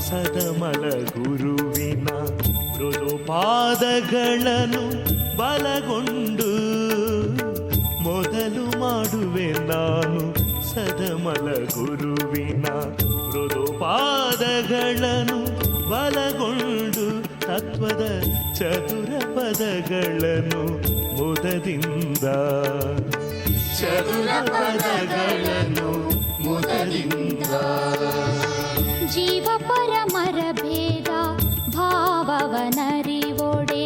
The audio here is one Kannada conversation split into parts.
ಸದಮಲ ಗುರುವಿನ ಮೃದು ಪಾದಗಳನ್ನು ಬಲಗೊಂಡು ಮೊದಲು ಮಾಡುವೆ ನಾನು ಸದಮಲ ಗುರುವಿನ ಮೃದು ಪಾದಗಳನ್ನು ಬಲಗೊಂಡು ತತ್ವದ ಚತುರ ಪದಗಳನ್ನು ಮುದದಿಂದ ಚತುರ ಪದಗಳನ್ನು ಮುದದಿಂದ ಜೀವ ಪರಮರ ಭೇದ ಭಾವವನರಿವೊಡೆ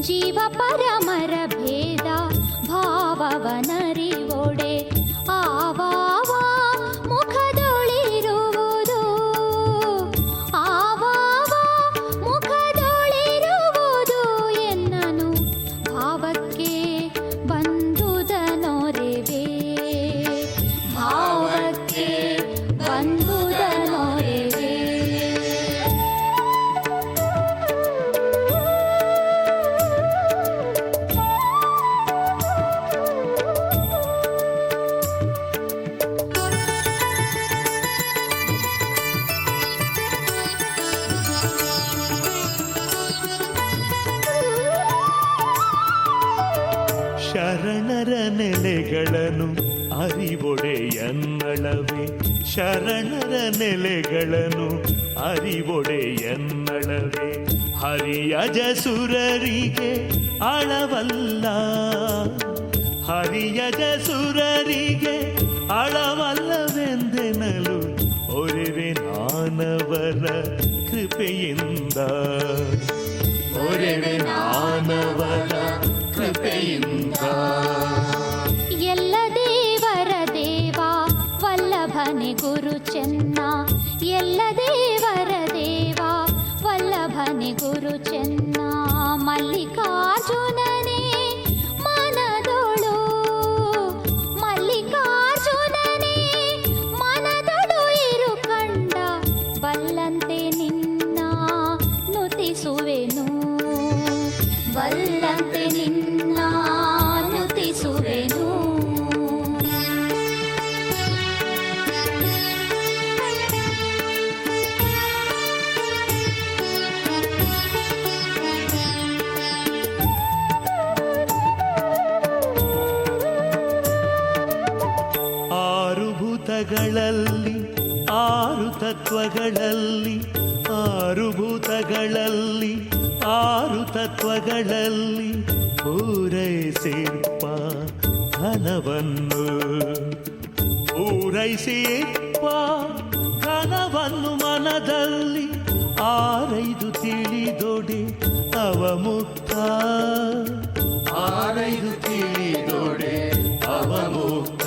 ಜೀವ ಪರಮರ ಭೇದ ಭಾವವನರಿವೊಡೆ ಆವಾವ ಮುಖದೊಳಿರುವುದು ಆವಾವ ಮುಖದೊಳಿರುವುದು ಎನ್ನನು ಭಾವಕ್ಕೆ ಬಂದುದನೊರೆವೆ ಭಾವಕ್ಕೆ ಬಂದುದನೊರೆವೆ ಶರಣರ ನೆಲೆಗಳನ್ನು ಅರಿವೊಡೆಯನ್ನಳವೆ ಶರಣರ ನೆಲೆಗಳನ್ನು ಅರಿವೊಡೆಯನ್ನಳವೆ ಹರಿಯಜಸುರರಿಗೆ ಅಳವಲ್ಲ ಹರಿಯಜಸುರರಿಗೆ ಅಳವಲ್ಲವೆಂದೆನಲು ಒರೆವೆ ನಾನವರ ಕೃಪೆಯಿಂದ ಒರೆವೆ ನಾನವರ ಕೃಪೆಯಿಂದ ಎಲ್ಲ ದೇವರ ದೇವ ವಲ್ಲಭನೆ ಗುರು ಚೆನ್ನ ಎಲ್ಲ ದೇವರ ದೇವ ವಲ್ಲಭನೆ ಗುರು ಚೆನ್ನ ಮಲ್ಲಿಕಾರ್ಜುನನೇ ಮನದೊಳು ಮಲ್ಲಿಕಾರ್ಜುನನೇ ಮನದೊಳು ಇರು ಕಂಡ ಬಲ್ಲಂತೆ ನಿನ್ನ ನುತಿಸುವೆನು ಬಲ್ಲಂತೆ ನಿನ್ನ ನುತಿಸುವೆನು ಆರು ಭೂತಗಳಲ್ಲಿ ಆರು ತತ್ವಗಳಲ್ಲಿ ಆರು ಭೂತಗಳಲ್ಲಿ ಆರು ತತ್ವಗಳಲ್ಲಿ ಪೂರೈಸಿಪ್ಪ ಘನವನ್ನು ಪೂರೈಸಿಪ್ಪ ಘನವನ್ನು ಮನದಲ್ಲಿ ಆರೈದು ತಿಳಿದೊಡೆ ಅವಮುಕ್ತ ಆರೈದು ತಿಳಿದೊಡೆ ಅವಮುಕ್ತ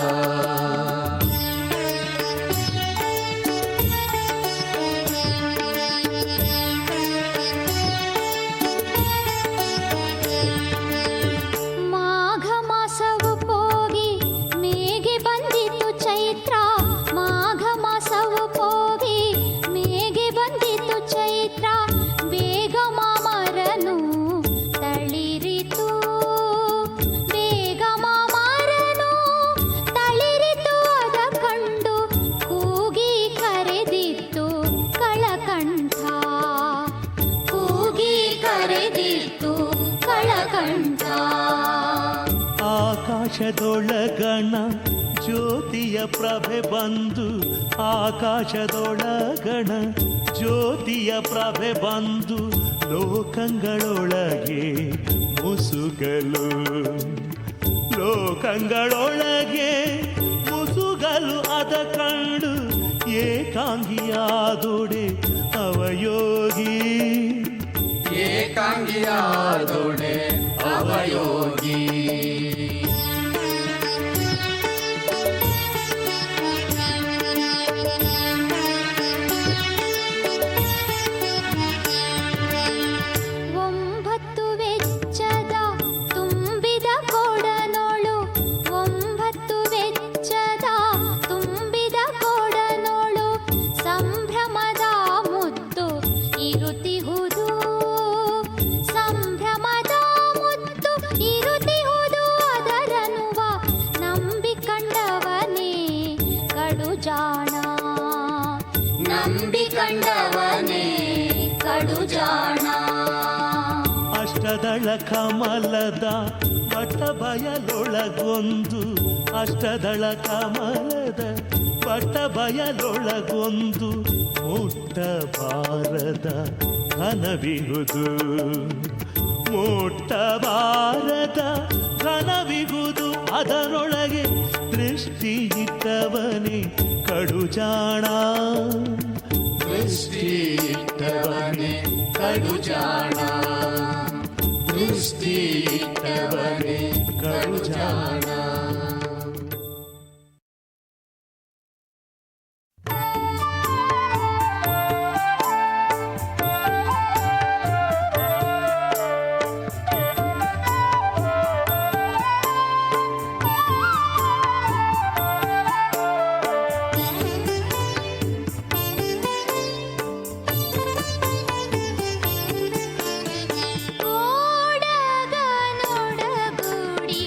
ಮಾಘ ಮಾಸವು ಹೋಗಿ ಮೇಗೆ ಬಂದಿತು ಚೈತ್ರ ಮಾಘ ಮಾಸವು ಹೋಗಿ ಮೇಗೆ ಬಂದಿತು ಚೈತ್ರ ಬೇಗ ಮಾಮರನು ತಳಿರಿತು ಬೇಗ ಮಾಮರನು ತಳಿರಿತು ಅದ ಕಂಡು ಕೂಗಿ ಕರೆದಿತ್ತು ಕಳಕಂಠ ಕೂಗಿ ಕರೆದಿತ್ತು ಕಳಕಂಠ ಆಕಾಶದೊಳಗಣ ಜ್ಯೋತಿಯ ಪ್ರಭೆ ಬಂದು ಆಕಾಶದೊಳಗಣ ಜ್ಯೋತಿಯ ಪ್ರಭೆ ಬಂದು ಲೋಕಗಳೊಳಗೆ ಮುಸುಗಲು ಲೋಕಗಳೊಳಗೆ ಮುಸುಗಲು ಅದ ಕಂಡು ಏಕಾಂಗಿಯಾದೊಡೆ ಅವಯೋಗಿ ಏಕಾಂಗಿಯಾದೊಡೆ ಅವಯೋಗಿ ಒಂಬತ್ತು ವೆಚ್ಚದ ತುಂಬಿದ ಕೊಡನೋಳು ಒಂಬತ್ತು ವೆಚ್ಚದ ತುಂಬಿದ ಕೊಡನೋಳು ಸಂಭ್ರಮದ ಮುತ್ತು ಇರುತಿಹುದು ಸಂಭ್ರಮದ ಮುತ್ತು ಇರುತಿಹುದು ಅದರನುವ ನಂಬಿ ಕಂಡವನೇ ಕಡುಜಾಣ ನಂಬಿ ಕಂಡವನೇ ಕಡುಜಾಣ ಅಷ್ಟದಳ ಕಮಲದ ಬಟ ಬಯಲೊಳಗೊಂದು ಅಷ್ಟದಳ ಕಮಲದ ಬಟ ಬಯಲೊಳಗೊಂದು ಮುಟ್ಟಬಾರದ ಘನವಿಹುದು ಮುಟ್ಟಬಾರದ ಘನವಿಹುದು ಅದರೊಳಗೆ ದೃಷ್ಟಿ ಇಟ್ಟವನೇ ಕಡುಜಾಣ ದೃಷ್ಟಿ ಇಟ್ಟವನೇ ಕಡುಜಾಣ ದೃಷ್ಟಿ ಇಟ್ಟವನೇ ಕಡುಜಾಣ ಓಡಗನೊಡಗೂಡಿ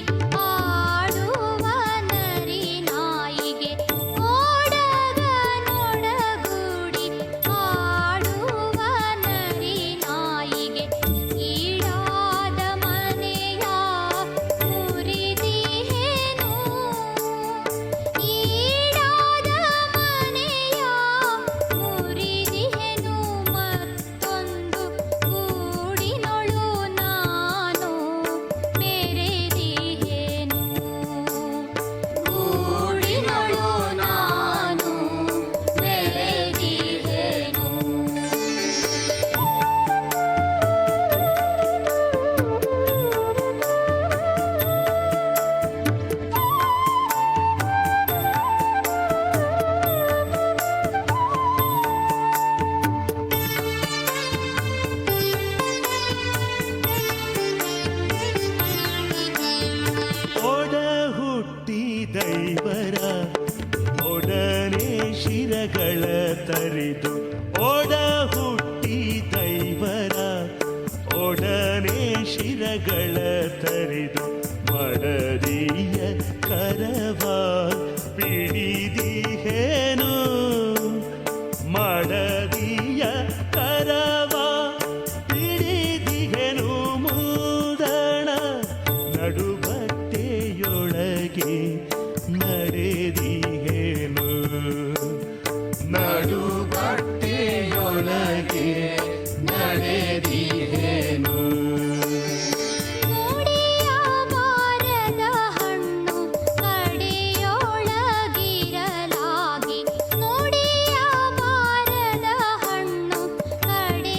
ಆಡುವ ನರಿ ನಾಯಿಗೆ ಓಡಗನೊಡಗೂಡಿ ಆಡುವ ನರಿ ನಾಯಿಗೆ ಈಡಾದ ಮನೆಯ ಮುರಿದಿಹೇನು ಈಡಾದ ಮನೆಯ ಮುರಿದಿಹೆನು ಮತ್ತೊಂದು ಗೂಡಿನೊಳು ನಾನು ಮೆರೆದಿಹೆನು ಗೂಡಿನೊಳು ನಾನು ಮೆರೆದಿಹೆನು ಒಡ ಹುಟ್ಟಿ ದೈವರ ಒಡನೆ ಶಿರಗಳ ತರಿದು ಒಡ ಹುಟ್ಟಿ ದೈವರ ಒಡನೆ ಶಿರಗಳ ತರಿದು ಮಡದಿಯ ಕರವ ಪಿಡಿದಿಹೇನು ಮಡದಿಯ ಕರವ ಪಿಡಿದಿಹೆನು ಮೂದಣ ನಡುಬಟ್ಟೆಯೊಳಗೆ ನಡೆದಿಹೇನು ನಡುಬಟ್ಟೆಯೊಳಗೆ ನಡೆದಿಹೇನು ನೋಡಿಯ ಬಾರದ ಹಣ್ಣು ಕಡೆಯೊಳಗಿರಲಾಗಿ ನೋಡಿಯ ಬಾರದ ಹಣ್ಣು ಕಡೆಯೊಳಗಿರಲಾಗಿ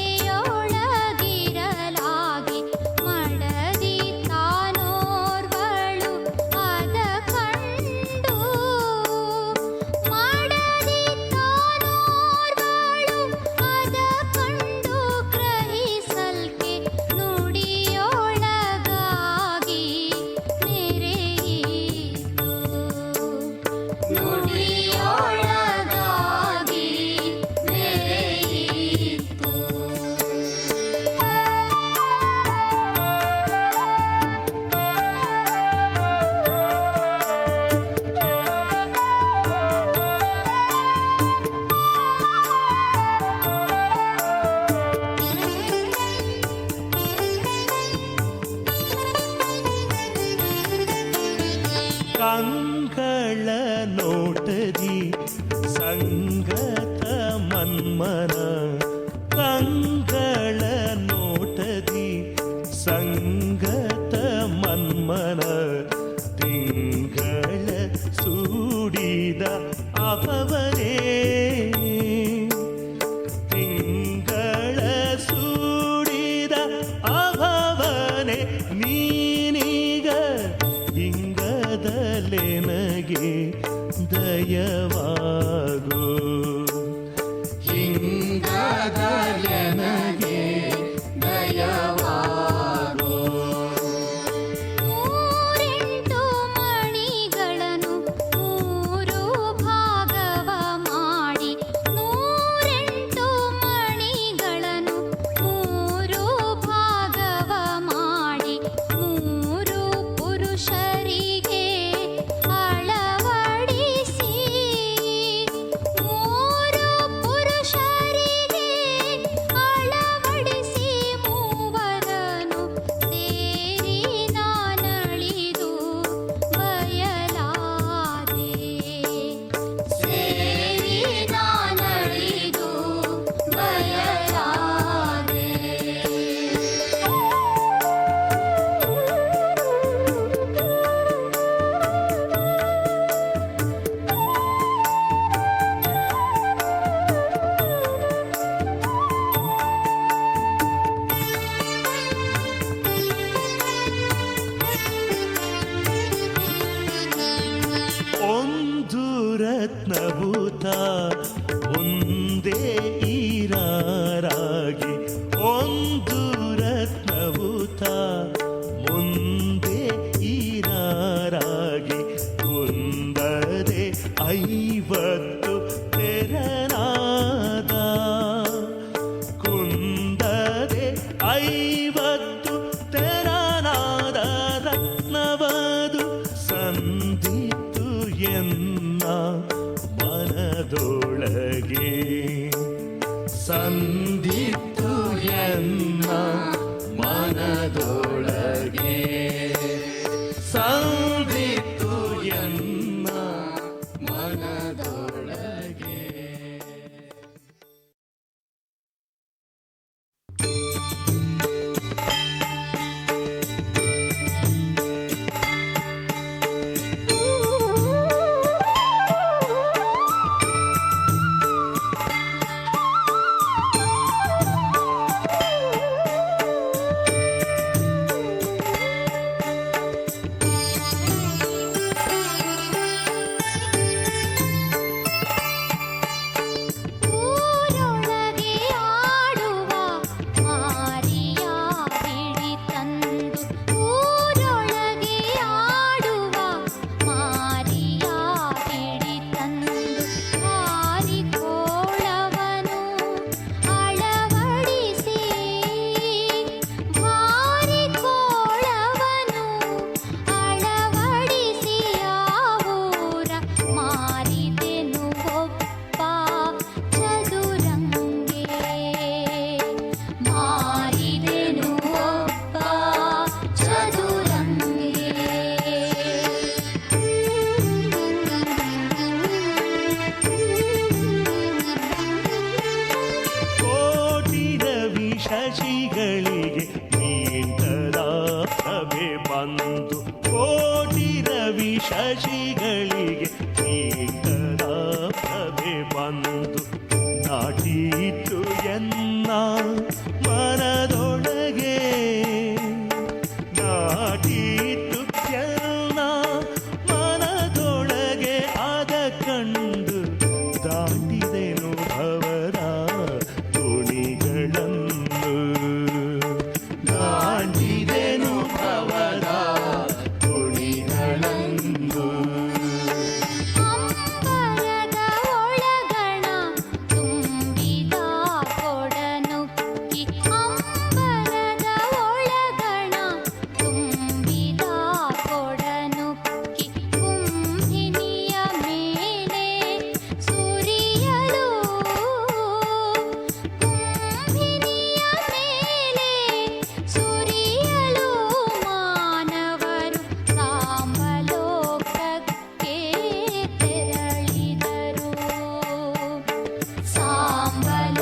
ಒಂದು ರತ್ನಭೂತ ಮುಂದೆ ಈರಾರಾಗಿ ಕುಂದದೆ 50 ತೆರನಾದ ಕುಂದದೆ 50 ತೆರನಾದ ರತ್ನವದು ಸಂದಿತ್ತು ಎನ್ನ ಮನದೊಳಗೆ ಸಂದಿತ್ತು ಎನ್ನ ಮನದೊಳಗೆ ಸಂದಿತ್ತು ಎನ್ನ ಮನದೊಳಗೆ. ಊರೊಳಗೆ ಆಡುವ ಮಾರಿಯ ಹಿಡಿತಂದು ಊರೊಳಗೆ ಆಡುವ ಮಾರಿಯ ಹಿಡಿತಂದು ಹಾರಿಕೋಳವನು ಅಳವಡಿಸಿ ಹಾರಿಕೋಳವನು ಅಳವಡಿಸಿ ಆವೂರ ಮಾರಿದೆನು ಒಬ್ಬ ಚದುರಂಗೆ ಮಾರಿದೆನು ಒಬ್ಬ ಚದುರಂಗೆ. ಕೋಟಿ ರವಿ ಶಶಿಗಳಿಗೆ ನೀಂಟದ ಪ್ರಭೆ ಬಂದು ಕೋಟಿ ರವಿ ಶಶಿಗಳಿಗೆ ನೀಂಟದ ಪ್ರಭೆ ಬಂದು ನಾಟಿತ್ತು ಎನ್ನ ಮನದೊಳಗೆ ನಾಟಿತ್ತು ಎನ್ನ ಮನದೊಳಗೆ ಆದ ಕಂಡು ದಾಟಿದೆನು ಭವರ ತುಣಿಗಳನ್ನು ದಾಟಿದೆನು ಭವರ ತುಣಿಗಳನ್ನು. ಅಂಬರದ ಒಳಗಣ ತುಂಬಿದ ಕೊಡನುಕ್ಕಿ ಅಂಬರದ ಒಳಗಣ ತುಂಬಿದ ಕೊಡನುಕ್ಕಿ ಕುಂಭಿನಿಯ ಮೇಲೆ ಸುರಿಯಲು ಕುಂಭಿನಿಯ ಮೇಲೆ ಸುರಿಯಲು ಮಾನವರು ಸಾಂಬಲೋಕಕ್ಕೆ ತೆರಳಿದರು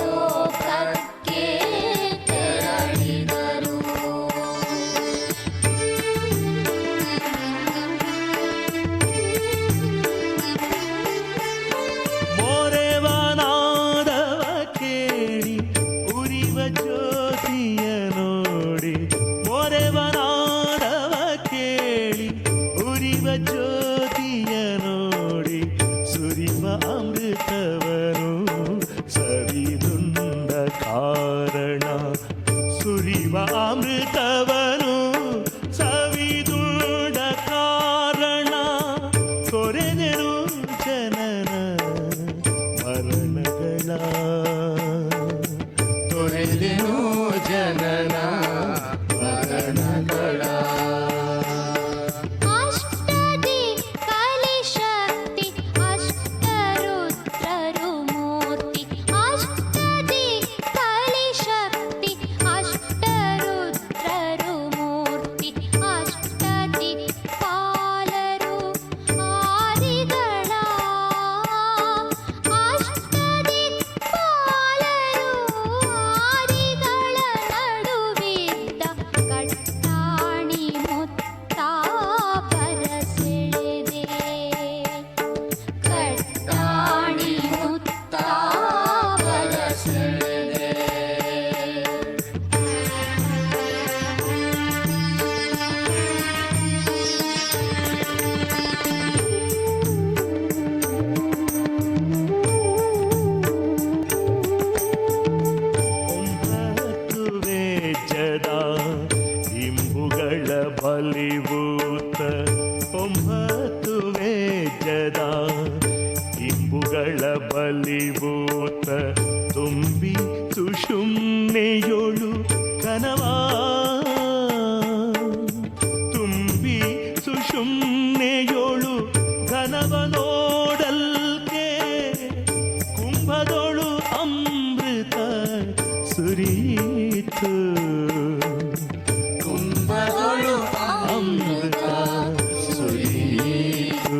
ಸಾಂಬಲೋಕಕ್ಕೆ ತೆರಳಿದರು. ಮೊರೆವನಾದವ ಕೇಳಿ ಉರಿವ ಜ್ಯೋತಿಯ ನೋಡಿ ಮೊರೆವನಾದವ ಕೇಳಿ ಉರಿವ ಜ್ಯೋತಿಯ ನೋಡಿ ಸುರಿವ ಅಮೃತವನು ಸವಿದುಂಡ ಕಾರಣ ಸುರಿವ ಅಮೃತವನು ಸವಿದುಂಡ ಕಾರಣ ಕೊರೆದರು ಜನನ ಮರಣಗಳ ತೊರೆದೆನು ಜನನ ಮರಣಗಳ ಅಷ್ಟದಿ ಕಲಿಶಕ್ತಿ ಅಷ್ಟರುದ್ರರು ಮೂರ್ತಿ ಅಷ್ಟದಿ ಕಲಿಶಕ್ತಿ ಅಷ್ಟರುದ್ರರು ಮೂರ್ತಿ ಅಷ್ಟದಿ ಪಾಲರು ಆದಿಗಳ ಅಷ್ಟದಿ ಪಾಲರು ಆದಿಗಳ ನಡುವೆ ಮುರಿಯಿತು ಕುಂಭದೊಳು ಅಮೃತ ಸುರಿಯಿತು.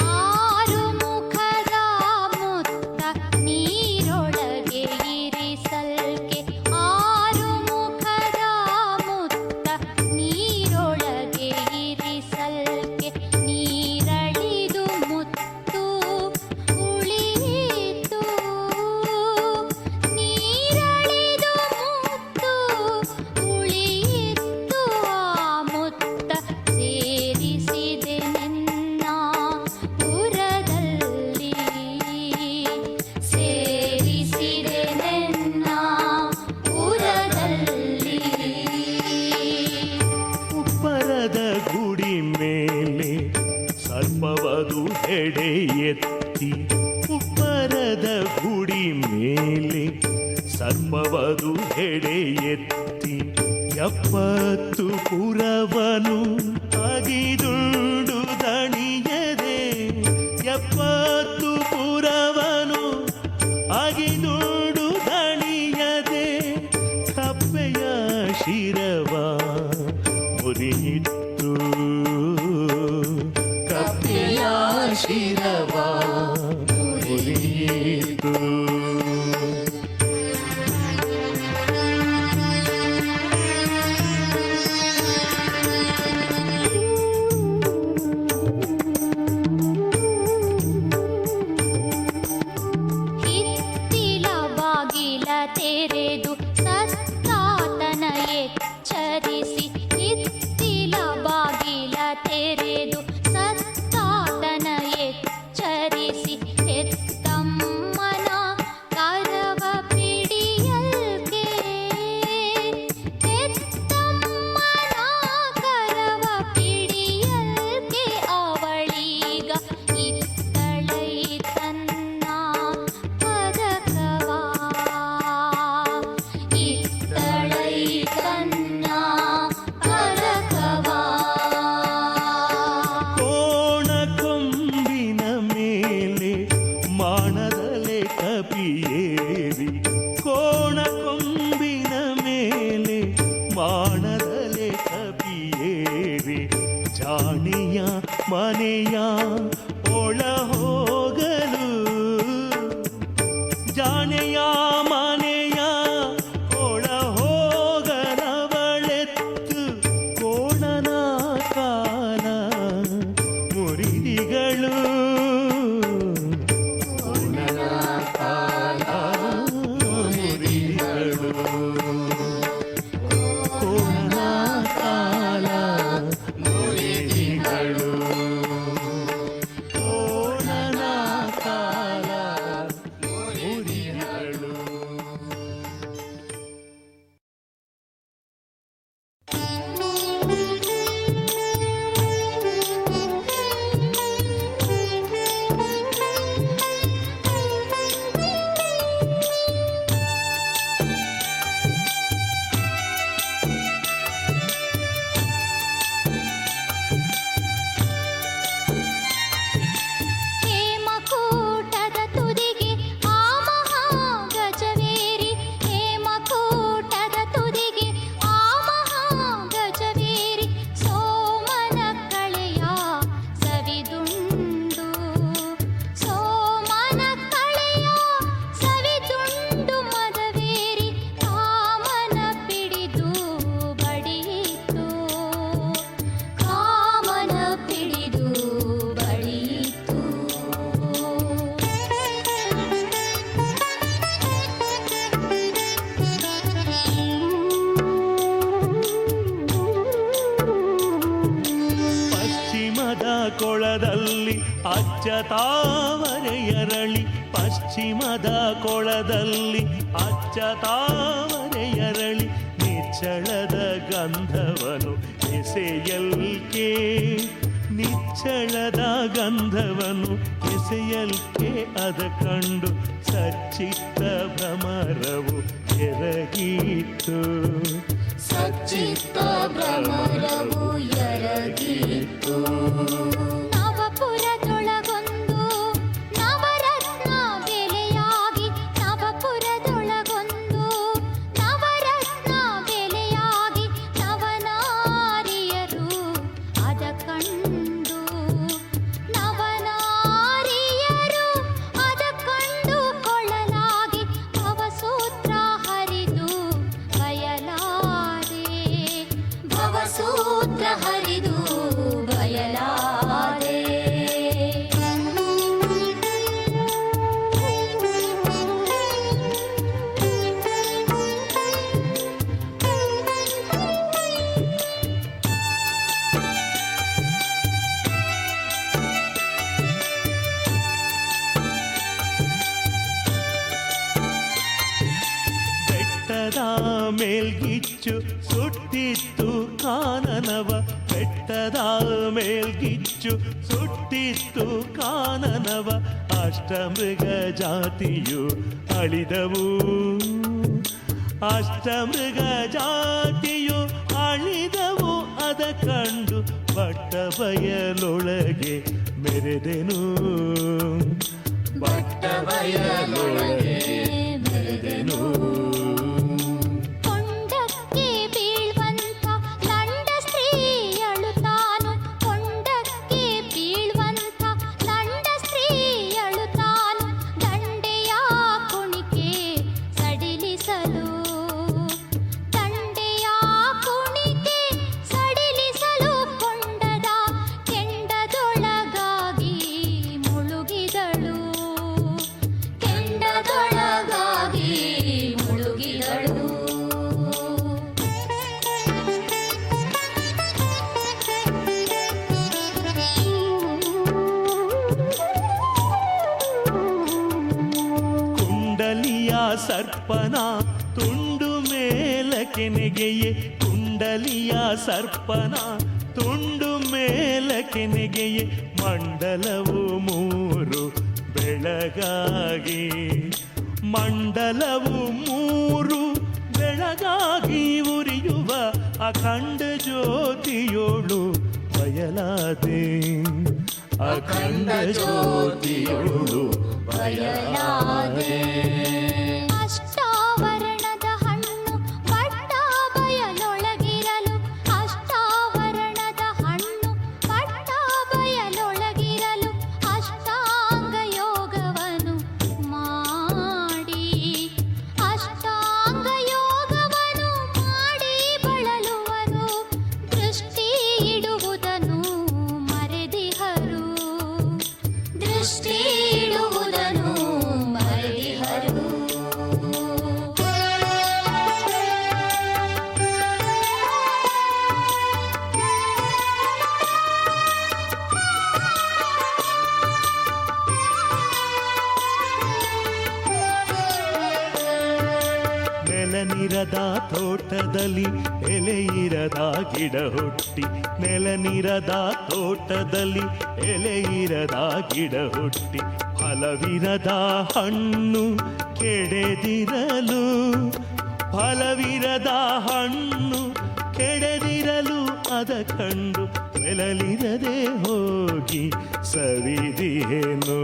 ಆರು ಮುಖದ ಮುತ್ತ ನೀರೊಳಗೆ ಇರಿಸಲ್ಕೆ, ಆರು ಮುಖದ ಮುತ್ತ ನೀರೊಳಗೆ ಇರಿಸಲ್ಕೆ, ನೀರಳಿದು ಮುತ್ತು ಉಳಿಯಿತು, ನೀರಳಿದು ಮುತ್ತು ಉಳಿಯಿತು. ಆ ಮುತ್ತ ಸೇರಿಸಿದೆ ನನ್ನ ಉರದಲ್ಲಿ, ಸೇರಿಸಿದೆ ನನ್ನ ಉರದಲ್ಲಿ. ಉಪ್ಪರದ ಗುಡಿ ಮೇಲೆ ಸರ್ಪವದು ಹೆಡೆ ಎತ್ತಿ, ಉಪ್ಪರದ ಗುಡಿ ಮೇಲೆ ಸರ್ಪವದು ಹೆಡೆ ಎತ್ತಿ, 70 ಪುರವನು ಅಗಿದುಂಡು ದಣಿಯದೆ, 70 ಪುರವನು ಅಗಿದುಂಡು ದಣಿಯದೆ, ಕಪ್ಪೆಯ ಶಿರವ ಮುರಿಯಿತು, ಕಪ್ಪೆಯ ಶಿರವ ಮುರಿಯಿತು. ಹಿತ್ತಿಲ ಬಾಗಿಲ ತೆರೆದು ಸತ್ತಾತನ ಎಚ್ಚರಿಸಿ, ಹಿತ್ತಿಲ ಬಾಗಿಲ ತೆರೆದು ಸತ್ತಾತನ ಎಚ್ಚರಿಸಿ, ಹೆತ್ತಮ್ಮನ ಕರವ ಪಿಡಿಯಲ್ಕೆ, ಹೆತ್ತಮ್ಮನ ಕರವ ಪಿಡಿಯಲ್ಕೆ, ಅವಳೀಗ ಇತ್ತಳೈ ತನ್ನ ಪದಕವಾ, ಇತ್ತಳೈ ತನ್ನ ಪದಕವಾ. ಕೋಣ ಕೊಂಬಿನ ಮೇಲೆ ಮಾಣದಲೆ ಕಪಿಯೇರಿ, ಕೋಣ ಕೊಂಬಿನ ಮೇಲೆ ಮಾಣದಲೆ ಕಪಿಯೇರಿ, ಜಾಣಿಯ ಮನೆಯ ಒಳ ಹೋಗಲು, ಜಾಣೆಯ ಮನೆಯ ಒಳ ಹೋಗಲವಳೆತ್ತು, ಕೋಣನ ಕಾಲ ಮುರಿದಿಗಳು, ಕೋಣನ ಕಾಲ ಮುರಿದಿಗಳು, ಕೋಣನ ಕಾಲ ಮುರಿದಿಗಳು, ಕೋಣನ ಕಾಲ ಮುರಿದಿಗಳು. ಹೇಮಕೂಟದ ತುದಿಗೆ ಆ ಮಹಾಗಜವೇರಿ, ಹೇಮಕೂಟದ ತುದಿಗೆ ಆ ಮಹಾಗಜವೇರಿ, ಸೋಮನ ಕಳೆಯ ಸವಿದುಂಡು, ಸೋಮನ ಕಳೆಯ ಸವಿದುಂಡು ಮದವೇರಿ, ಕಾಮನ ಪಿಡಿದು ಬಡಿಯಿತು, ಕಾಮನ ಪಿಡಿದು ಬಡಿಯಿತು. ಪಶ್ಚಿಮದ ಕೊಳದಲ್ಲಿ ಅಚ್ಚ ತಾವರೆಯರಳಿ, ಪಶ್ಚಿಮದ ಕೊಳದಲ್ಲಿ ಅಚ್ಚ ತಾವರೆಯರಳಿ, ನಿಚ್ಚಳದ ಗಂಧವನು ಎಸೆಯಲ್ಕೆ, ನಿಚ್ಚಳದ ಗಂಧವನು ಎಸೆಯಲ್ಕೆ, ಅದ ಕಂಡು ಸಚ್ಚಿತ್ತ ಭ್ರಮರವು ಎರಗಿತು, ಸಚ್ಚಿತ್ತ ಭ್ರಮರವು ಎರಗಿತು. ನವಪುರ ಮೇಲ್ಗಿಚ್ಚು ಸುಟ್ಟಿತ್ತು ಕಾನನವ, ಬೆಟ್ಟದ ಮೇಲ್ಗಿಚ್ಚು ಸುಟ್ಟಿತ್ತು ಕಾನನವ. ಅಷ್ಟಮೃಗ ಜಾತಿಯು ಅಳಿದವು, ಅಷ್ಟಮೃಗ ಜಾತಿಯು ಅಳಿದವು. ಅದ ಕಂಡು ಬಟ್ಟ ಬಯಲೊಳಗೆ ಮೆರೆದೆನು, ಬಟ್ಟ ಬಯಲೊಳಗೆ ಮೆರೆದೆನು. ಕೊಂಡಕ್ಕೆ ಬೀಳ್ವಂತ ಲಂಡ ಸ್ತ್ರೀ ಅಳುತ್ತಾನು, ಕೊಂಡಕ್ಕೆ ಬೀಳ್ವಂತ ಲಂಡ ಸ್ತ್ರೀ ಅಳುತ್ತಾನು. ದಂಡೆಯ ಕುಣಿಕೆ ಸಡಿಲಿಸಲು, ದಂಡೆಯ ಕುಣಿಕೆ ಸಡಿಲಿಸಲು ಕೊಂಡದ ಕೆಂಡದೊಳಗಾಗಿ ಮುಳುಗಿದಳು, ಕೆಂಡದೊಳಗಾಗಿ ಮುಳುಗಿದಳು. ಕುಂಡಲಿಯ ಸರ್ಪನ ತುಂಡು ಮೇಲಕ್ಕೆ ನೆಗೆಯೇ, ಕುಂಡಲಿಯ ಸರ್ಪನ ತುಂಡು ಮೇಲಕ್ಕೆ ನೆಗೆಯೇ. ಮಂಡಲವು ಮೂರು ಬೆಳಗಾಗಿ, ಮಂಡಲವು ಮೂರು ಬೆಳಗಾಗಿ ಉರಿಯುವ ಅಖಂಡ ಜ್ಯೋತಿಯೋಳು ಬಯಲಾದೆ, ಅಖಂಡ ಜ್ಯೋತಿಯೋಳು ಬಯಲಾದೆ. ಅಷ್ಟಾವರಣದ ಹಣ್ಣು ಪಟ್ಟ ಬಯಲೊಳಗಿರಲು, ಅಷ್ಟಾವರಣದ ಹಣ್ಣು ಪಟ್ಟ ಬಯಲೊಳಗಿರಲು. ಅಷ್ಟಾಂಗ ಯೋಗವನು ಮಾಡಿ, ಅಷ್ಟಾಂಗ ಯೋಗವನು ಮಾಡಿ ಬಳಲುವರು. ದೃಷ್ಟಿ ಇಡುವುದನ್ನು ಮರೆದಿಹರು, ದೃಷ್ಟಿ ಇಡುವುದನ್ನು ಮರೆದಿಹರು. ನೆಲನಿರದ ತೋಟದಲ್ಲಿ ಎಲೆಯಿರದ ಗಿಡ ಹುಟ್ಟಿ, ನೆಲನಿರದ ತೋಟದಲ್ಲಿ ಎಲೆಯಿರದ ಗಿಡ ಹುಟ್ಟಿ. ಫಲವಿರದ ಹಣ್ಣು ಕೆಡೆದಿರಲು, ಫಲವಿರದ ಹಣ್ಣು ಕೆಡೆದಿರಲು. ಅದ ಕಂಡು ಮೆಲಲಿರದೆ ಹೋಗಿ ಸವಿದಿಹೆನು,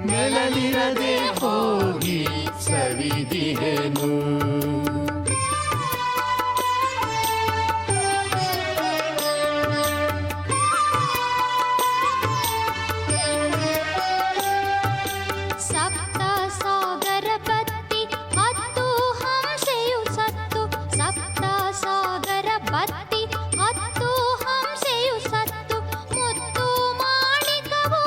ನೆಲನಿರದೆ ಹೋಗಿ ಸವಿದಿಹೆನು. ಸಪ್ತ ಸಾಗರ ಬತ್ತಿ ಹತ್ತು ಹಂಸೆಯು ಸತ್ತು, ಸಪ್ತ ಸಾಗರ ಬತ್ತಿ ಹತ್ತು ಹಂಸೆಯು ಸತ್ತು. ಮುತ್ತು ಮಾಣಿಕವು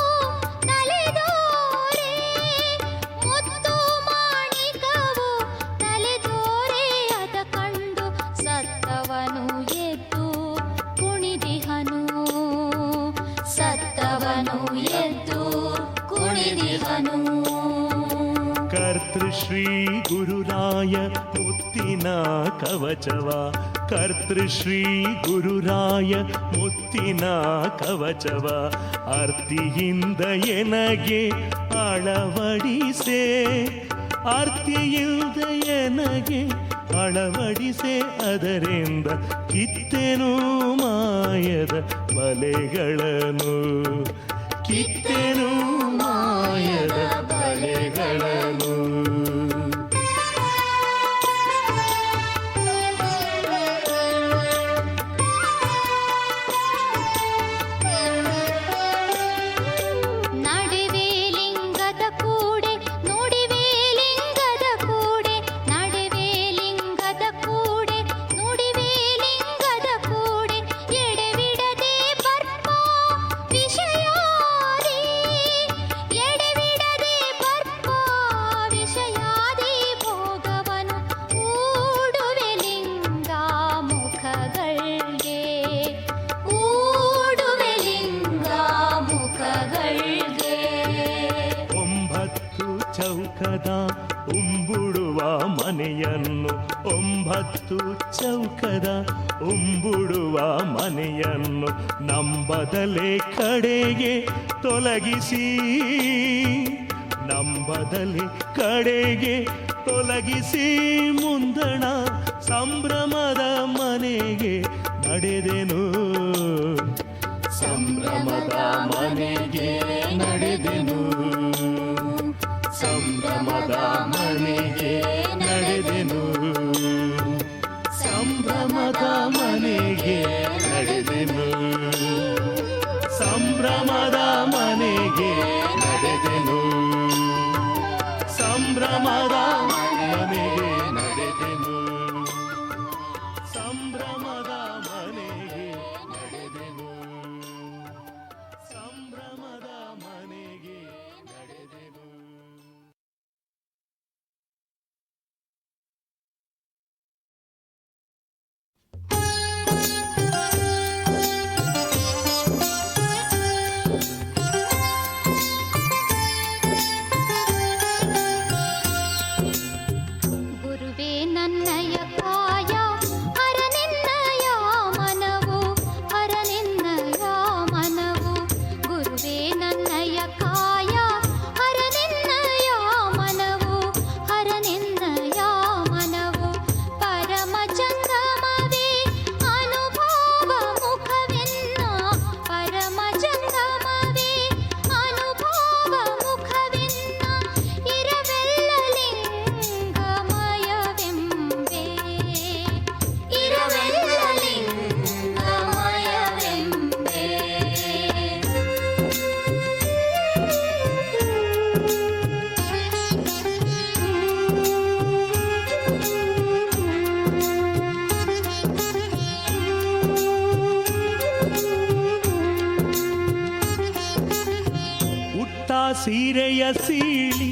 ತಲೆದೋರೆ, ಮುತ್ತು ಮಾಣಿಕವು ತಲೆದೋರೆ. ಅದ ಕಂಡು ಸತ್ತವನು ಎದ್ದು ಕುಣಿದಿಹನು, ಸತ್ತವನು ಎದ್ದು ಕುಣಿದಿಹನು. ಕರ್ತೃಶ್ರೀ ಗುರುರಾಯ ಮುತ್ತಿನ ಕವಚವ, ಕರ್ತೃಶ್ರೀ ಗುರುರಾಯ ಮುತ್ತಿನ ಕವಚವ. ಆರ್ತಿಯಿಂದ ಎನಗೆ ಅಳವಡಿಸೆ, ಆರ್ತಿಯಿಂದ ಎನಗೆ ಅಳವಡಿಸೆ. ಅದರಿಂದ ಕಿತ್ತೆನು ಮಾಯದ ಬಲೆಗಳನ್ನು, ಕಿತ್ತೆನು ಮಾಯದ ಬಲೆಗಳನ್ನು. ನಡುವೆ ಲಿಂಗದ ಕೂಡೆ, ನುಡಿವೆ ಲಿಂಗದ ಕೂಡೆ, ನಡುವೆ ಲಿಂಗದ ಕೂಡೆ, ನುಡಿವೆ ಲಿಂಗದ ಕೂಡೆ. ಎಡೆಬಿಡದೆ ಬರ್ಪ ವಿಷಯಾರಿ, ಚೌಕದ ಉಂಬುಡುವ ಮನೆಯನ್ನು 9 ಚೌಕದ ಉಂಬುಡುವ ಮನೆಯನ್ನು ನಂಬದಲೆ ಕಡೆಗೆ ತೊಲಗಿಸಿ ನಂಬದಲೆ ಕಡೆಗೆ ತೊಲಗಿಸಿ ಮುಂದಣ ಸಂಭ್ರಮದ ಮನೆಗೆ ನಡೆದೆನು ಸಂಭ್ರಮದ ಮನೆಗೆ ನಡೆದೆನು ಸಂಭ್ರಮದ ಮನೆಗೆ ನಡೆದೆನು ಸಂಭ್ರಮದ ಮನೆಗೆ ನಡೆದೆನು ಸಂಭ್ರಮದ ಮನೆಗೆ ನಡೆದೆನು ಸಂಭ್ರಮದ ಮನೆಗೆ ನಡೆದೆನು ಸಂಭ್ರಮದ ಮನೆಗೆ ನಡೆದೆನು ಸಂಭ್ರಮದ ಮನೆಗೆ ನಡೆದೆನು. ಗುರುವೇ ನನ್ನಯ ಕಾಯ ಹರನೆನ್ನಯ ಮನವು ಹರನೆನ್ನಯ ಮನವು ಗುರುವೇ ನನ್ನಯ ಕಾಯ ಹರನೆನ್ನಯ ಮನವು ಹರನೆನ್ನಯ ಮನವು ಪರಮ ಜಂಗಮವೇ ಅನುಭವ ಮುಖವೆನ್ನ ಪರಮ ಜಂಗಮವೇ ಅನುಭವ ಮುಖವೆನ್ನ ಇರವೆಲ್ಲ ಲಿಂಗಮಯವೆಂಬೆ ಇರವೆಲ್ಲ ಲಿಂಗಮಯವೆಂಬೆ ಉಟ್ಟ ಸೀರೆಯ ಸೀಳಿ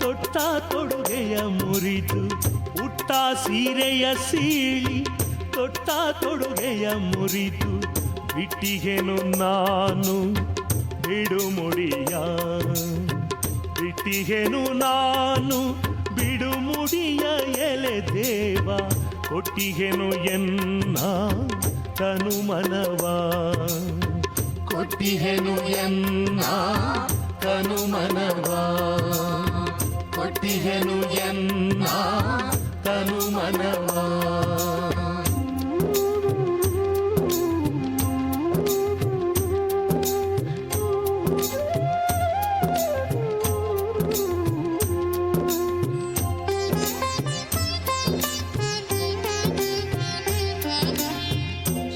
ತೊಟ್ಟ ತೊಡುಗೆಯ ಮುರಿದು ಉಟ್ಟ ಸೀರೆಯ ಸೀಳಿ ತೊಟ್ಟ ತೊಡುಗೆಯ ಮುರಿದು ಬಿಟ್ಟಿಗೆನು ನಾನು ಬಿಡುಮುಡಿಯ ಬಿಟ್ಟಿಗೆನು ನಾನು ಬಿಡುಮುಡಿಯ ಎಲೆ ದೇವ ಕೊಟ್ಟಿಗೆನು ಎನ್ನ ತನು ಮನವ ಕೊಟ್ಟಿಗೆನು ಎನ್ನ ತನು ಮನವ ಕೊಟ್ಟಿಗೆನು ಎನ್ನ ತನು ಮನವ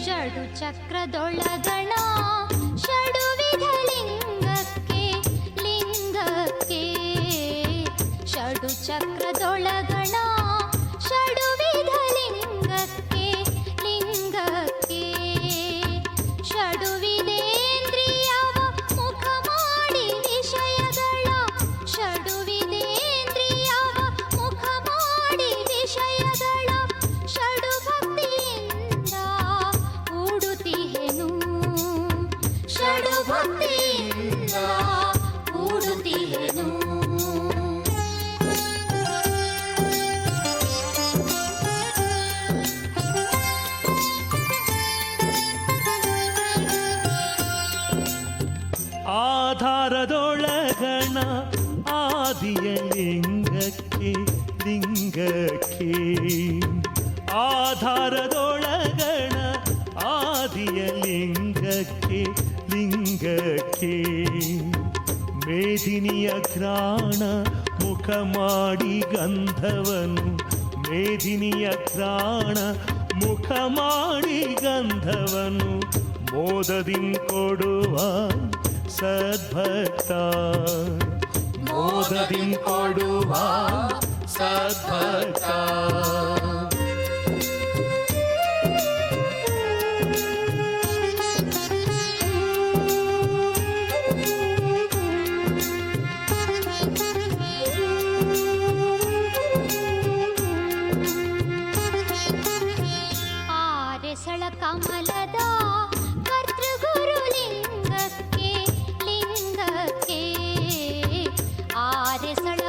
ಷಡು ಚಕ್ರದೊಳಗಣ ಷಡುವಿಧ ಲಿಂಗಕ್ಕೆ ಲಿಂಗಕ್ಕೆ ಷಡು ಚಕ್ರದೊಳಗಣ ಷಡುವಿಧ ಲಿಂಗಕ್ಕೆ ಲಿಂಗಕ್ಕೆ ಷಡುವಿದೇಂದ್ರಿಯವ ಮುಖ ಮಾಡಿ ವಿಷಯಗಳ ಷಡುವಿದೇಂದ್ರಿಯವ ಮುಖ ಮಾಡಿ ವಿಷಯಗಳ ಷಡು ಭಕ್ತಿಯಿಂದ ಕೂಡುತ್ತಿಹೆನು ಷಡು ಭಕ್ತಿಯಿಂದ ಕೂಡುತ್ತಿಹೆನು ಆಧಾರದೊಳಗಣ ಆದಿಯ ಲಿಂಗಕ್ಕೆ ಲಿಂಗಕ್ಕೆ ಆಧಾರದೊಳಗಣ ಆದಿಯ ಲಿಂಗಕ್ಕೆ ಲಿಂಗಕ್ಕೆ ಮೇದಿನಿಯ ಘ್ರಾಣ ಮುಖ ಮಾಡಿ ಗಂಧವನು ಮೇದಿನಿಯ ಘ್ರಾಣ ಮುಖ ಮಾಡಿ ಗಂಧವನು ಮೋದದಿಂ ಕೊಡುವ ಸದ್ಭಕ್ತ ಮೋದದಿಂ ಕೊಡುವ ಸದ್ಭಕ್ತ ಆರೆಸಳ ಕಮಲದ ಕರ್ತೃಗುರು ಲಿಂಗಕ್ಕೆ ಲಿಂಗಕ್ಕೆ ಆರೆಸಳ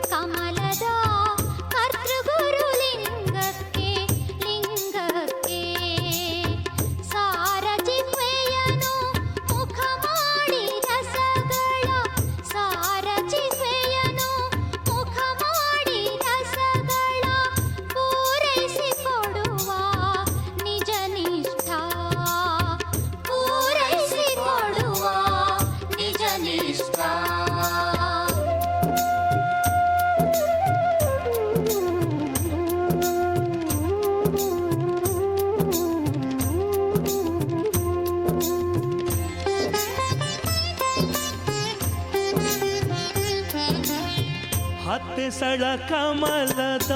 ಹತ್ತೆ ಸಳ ಕಮಲದ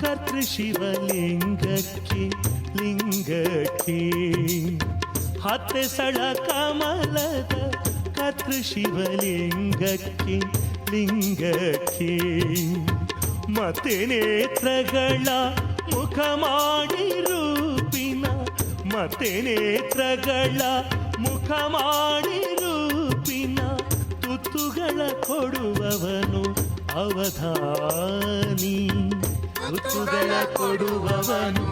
ಕರ್ತೃ ಶಿವಲಿಂಗಕ್ಕೆ ಲಿಂಗಕ್ಕೆ ಹತ್ತೆ ಸಳ ಕಮಲದ ಕರ್ತೃ ಶಿವಲಿಂಗಕ್ಕೆ ಲಿಂಗಕ್ಕೆ ಮತ್ತೆ ನೇತ್ರಗಳ ಮುಖ ಮಾಡಿ ರೂಪಿನ ಮತ್ತೆ ನೇತ್ರಗಳ ಮುಖ ಮಾಡಿ ರೂಪಿನ ತುತ್ತುಗಳ ಕೊಡುವವನು ಅವಧಾನಿ ತುತ್ತುಗಳ ಕೊಡುವವನು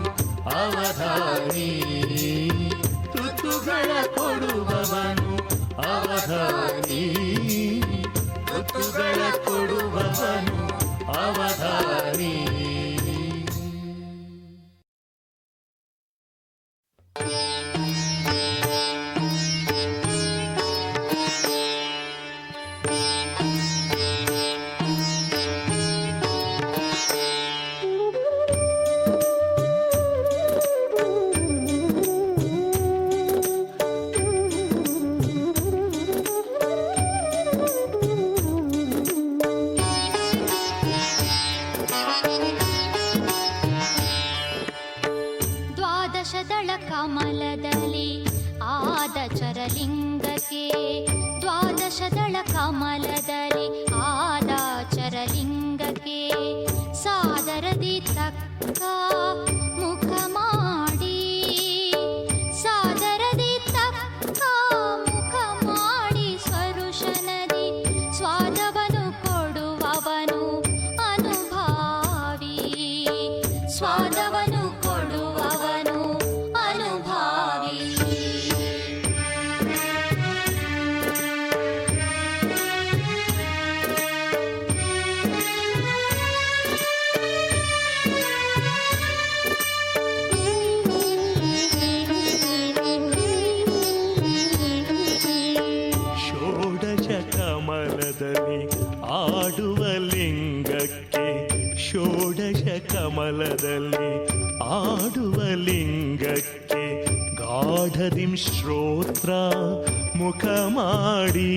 ಅವಧಾನಿ ತುತ್ತುಗಳ ಕೊಡುವವನು ಅವಧಾನಿ ತುತ್ತುಗಳ ಕೊಡುವವನು ಅವಧಾನಿ. ದ್ವಾದಶದಳ ಕಮಲದಲ್ಲಿ ಆದ ಚರಲಿಂಗಕ್ಕೆ ದ್ವಾದಶದಳ ಕಮಲದಲ್ಲಿ ಆದ ಚರಲಿಂಗಕ್ಕೆ ಸಾದರದಿ ತಕ್ಕ ಮುಖ ಮಾಡಿ ಸಾದರದಿ ತಕ್ಕ ಮುಖ ಮಾಡಿ ಸ್ವರುಶನದಿ ಸ್ವಾದವನು ಕೊಡುವವನು ಅನುಭಾವಿ ಸ್ವಾದವನು ಕೊಡುವವನು ಅನುಭಾವಿ. ಷೋಡಶ ಕಮಲದಲ್ಲಿ ಆಡುವ ಲಿಂಗಕ್ಕೆ ಷೋಡಶ ಕಮಲದಲ್ಲಿ ಆಡುವ ಲಿಂಗಕ್ಕೆ ಗಾಢದಿಂ ಶ್ರೋತ್ರ ಮುಖ ಮಾಡಿ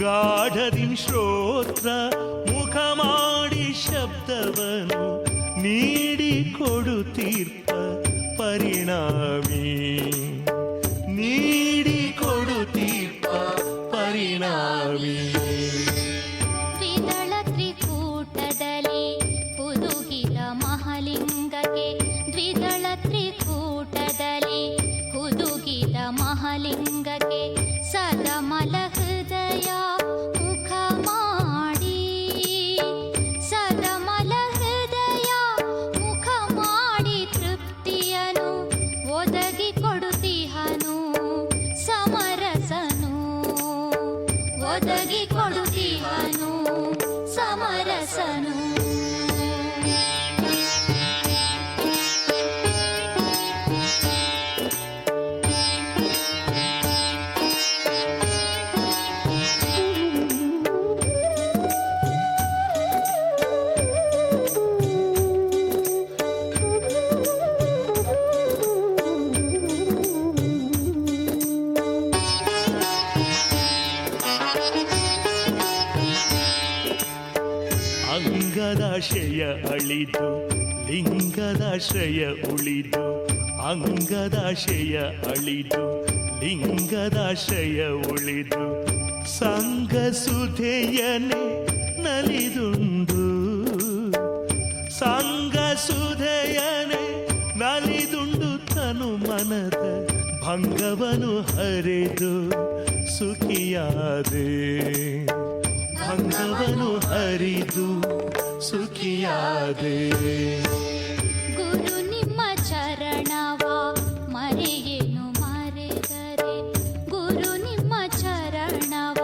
ಗಾಢದಿಂ ಶ್ರೋತ್ರ ಮುಖ ಮಾಡಿ ಶಬ್ದವನು ನೀಡಿ ಕೊಡುತ್ತೀರ್ಪ ಪರಿಣಾಮಿ ನೀಡಿ ಕೊಡುತ್ತೀರ್ಪ ಪರಿಣಾಮಿ. ದ್ವಿದಳ ತ್ರಿಕೂಟದಲ್ಲಿ ಹುದುಗಿದ ಮಹಾಲಿಂಗಕ್ಕೆ ದ್ವಿದಳ ತ್ರಿಕೂಟದಲ್ಲಿ ಹುದುಗಿದ ಮಹಾಲಿಂಗಕ್ಕೆ ಸದಮಲ ಹೃದಯ ಮುಖ ಮಾಡಿ ಸದಮಲ ಹೃದಯ ಮುಖ ಮಾಡಿ ತೃಪ್ತಿಯನು ಒದಗಿ ಕೊಡುತ್ತೀಹನು ಸಮರಸನು ಒದಗಿ ಕೊಡುತ್ತೀಹನು ಸಮರಸನು. ಅಂಗದಾಶಯ ಅಳಿದು ಲಿಂಗದಾಶ್ರಯ ಉಳಿದು ಅಂಗದಾಶಯ ಅಳಿದು ಲಿಂಗದಾಶ್ರಯ ಉಳಿದು ಸಂಘ ಸುಧೆಯನೆ ನಲಿದುಂಡು ಸಂಘ ಸುಧೆಯನೆ ನಲಿದುಂಡು ತನು ಮನದ ಭಂಗವನು ಹರಿದು ಸುಖಿಯಾದೆ ಭಂಗವನು ಹರಿದು ಸುಖಿಯಾದೆ. ಗುರು ನಿಮ್ಮ ಚರಣವ ಮರೆಯೇನು ಮರೆದರೆ ಗುರು ನಿಮ್ಮ ಚರಣವ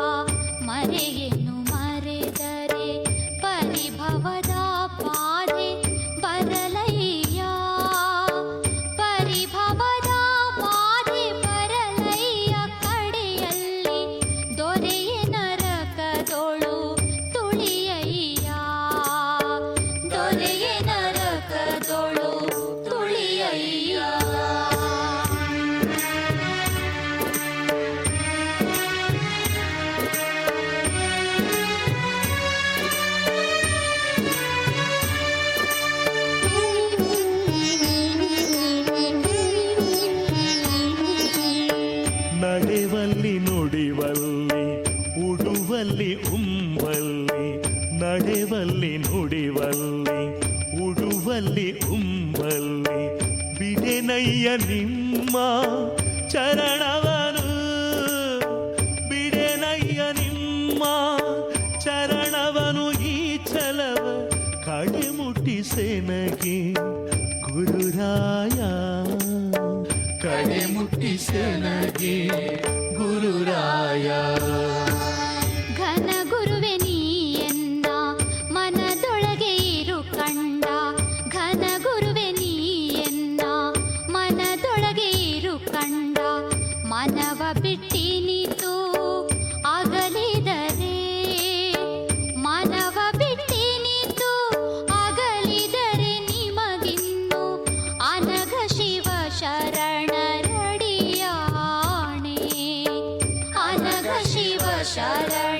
ಮರೆಯೇನು ಮರೆದರೆ ಪರಿಭವದ ಪಾದೆ ಬರಲಯ್ಯ ಪರಿಭವದ ಪಾದೆ ಬರಲಯ್ಯ ಕಡೆಯಲ್ಲಿ ದೊರೆಯ ನರಕದೊಳು ತುಳಿಯಯ್ಯ ದೊರೆಯ ನರಕ ಉಡುವಲ್ಲಿ ಉಂಬಲ್ಲಿ ನಡೆವಲ್ಲಿ ನುಡಿವಲ್ಲಿ ಉಡುವಲ್ಲಿ ಉಂಬಲ್ಲಿ ಬಿಡೆನಯ್ಯ ನಿಮ್ಮ ಚರಣವನು ಬಿಡೆನಯ್ಯ ನಿಮ್ಮ ಚರಣವನು ಈ ಛಲವ ಕಡೆ ಮುಟ್ಟಿಸೆನಗೆ ಗುರುರಾಯ ಕಡೆ ಮುಟ್ಟಿಸನಗೆ ಗುರುರಾಯ ಘನ ಗುರುವೆ ನೀಯನ್ನ ಮನದೊಳಗೆ ಇರು ಕಂಡ ಘನ ಗುರುವೆ ನೀಯನ್ನ ಮನದೊಳಗೆ ಇರು ಕಂಡ ಮನವ ಬಿಟ್ಟಿನಿತು ಅಗಲಿದರೆ ಮನವ ಬಿಟ್ಟಿನಿತು ಅಗಲಿದರೆ ನಿಮಗಿನ್ನು ಅನಘ ಶಿವ ಶರಣರಡಿಯಾಣೆ ಅನಘ ಶಿವ ಶರಣರಡಿಯಾಣೆ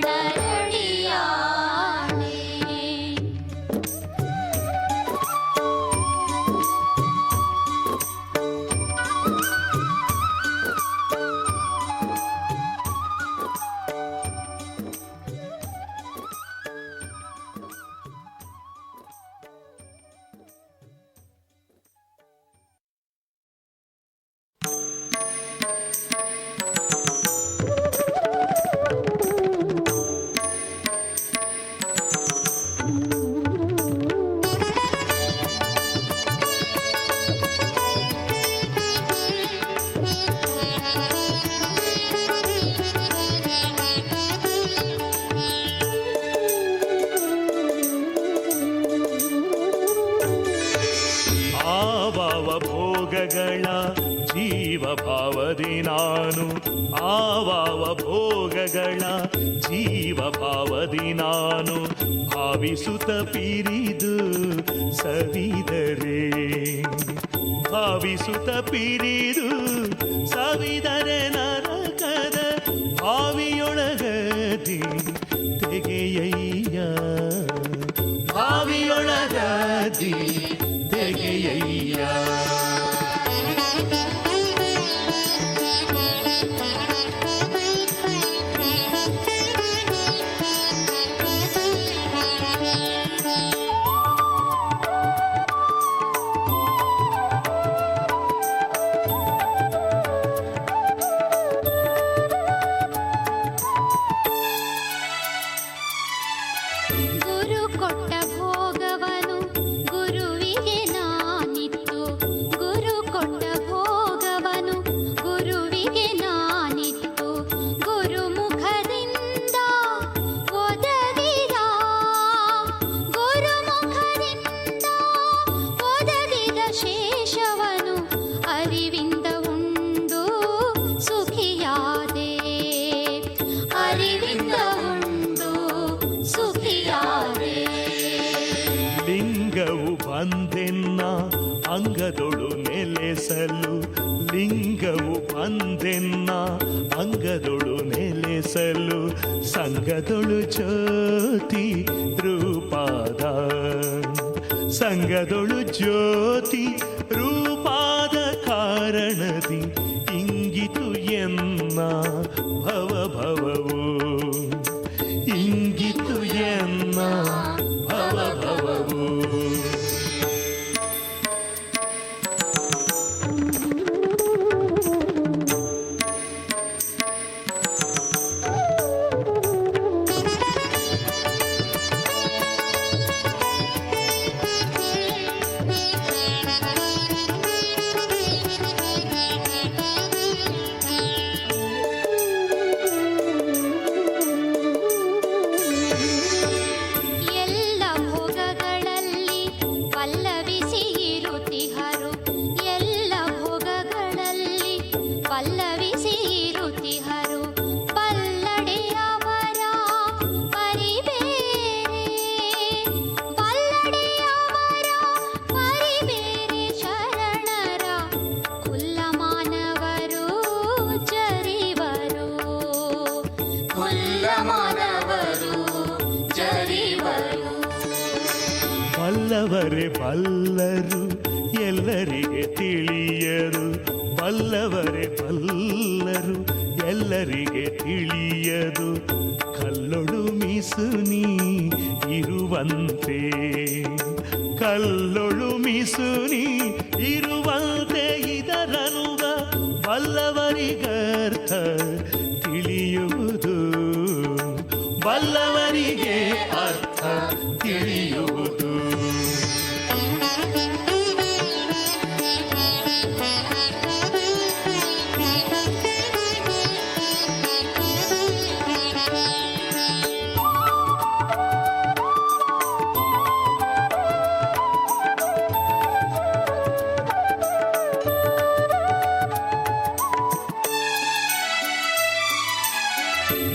ಆವಾವ ಭೋಗಗಳ ಜೀವಭಾವದಿ ನಾನು ಆವಾವ ಭೋಗಗಳ ಜೀವಭಾವದಿ ನಾನು ಭಾವಿಸುತ್ತ ಪಿರಿದು ಸವಿದರೆ ಭಾವಿಸುತ್ತ ಪಿರಿದು ಸವಿದರೆ ನರಕದ ಭಾವಿಯೊಳಗದಿ ತೆಗೆಯಯ್ಯ ಭಾವಿಯೊಳಗದಿ ತೆಗೆಯಯ್ಯ ಗುರು ಕೊಟ್ಟ ಭೋಗವನು ಗುರುವಿಗೆ ನಾನಿತ್ತು ಗುರು ಕೊಟ್ಟ ಭೋಗವನು ಗುರುವಿಗೆ ನಾನಿತ್ತು ಗುರುಮುಖದಿಂದ ಒದಗಿದ ಗುರುಮುಖದಿಂದ ಒದಗಿದ ಶೇಷವನು ಅರಿವಿಂದ ಉಂಡು ಸುಖಿಯಾದೆ ಅರಿವಿಂದ ಉಂಡು ಸುಖಿಯಾದೆ ಲಿಂಗವು ಬಂದೆನ್ನ ಅಂಗದೊಳು ನೆಲೆಸಲು ಲಿಂಗವು ಬಂದೆನ್ನ ಅಂಗದೊಳು ನೆಲೆಸಲು ಸಂಗದೊಳು ಜ್ಯೋತಿ ರೂಪಾದ ಸಂಗದೊಳು ಜ್ಯೋತಿ ರೂಪಾದ ಕಾರಣದಿ ಇಂಗಿತು ಎನ್ನ ಭವಭವವು ಇಂಗಿತು ಎನ್ನ ಭವಭವವು ಎಲ್ಲ ಭೋಗಗಳಲ್ಲಿ ಪಲ್ಲವಿಸಿ ಇರುತಿಹರು ಎಲ್ಲ ಭೋಗಗಳಲ್ಲಿ ಪಲ್ಲವಿಸಿ ಇರುತಿಹರು ಪಲ್ಲಡೆಯವರ ಪರಿಬೇರೆ ಪಲ್ಲಡೆಯವರ ಪರಿಬೇರೆ ಶರಣರ ಕುಲ್ಲ ಮಾನವರು ಜರಿವರು ಕುಲ್ಲ ಮಾನವರು ಜರಿವರು ಬಲ್ಲವರೇ ಬಲ್ಲರು ಎಲ್ಲರಿಗೆ ತಿಳಿಯರು ಬಲ್ಲವರೇ ಬಲ್ಲರು ಎಲ್ಲರಿಗೆ ತಿಳಿಯದು ಕಲ್ಲೊಳು ಮೀಸುನಿ ಇರುವಂತೆ ಕಲ್ಲೊಳು ಮೀಸುನಿ ಇರುವಂತೆ ಇದರನುವ ಬಲ್ಲವರಿಗರ್ಥ ತಿಳಿಯುವುದು ಬಲ್ಲವರಿಗೆ ಅರ್ಥ ತಿಳಿಯುವುದು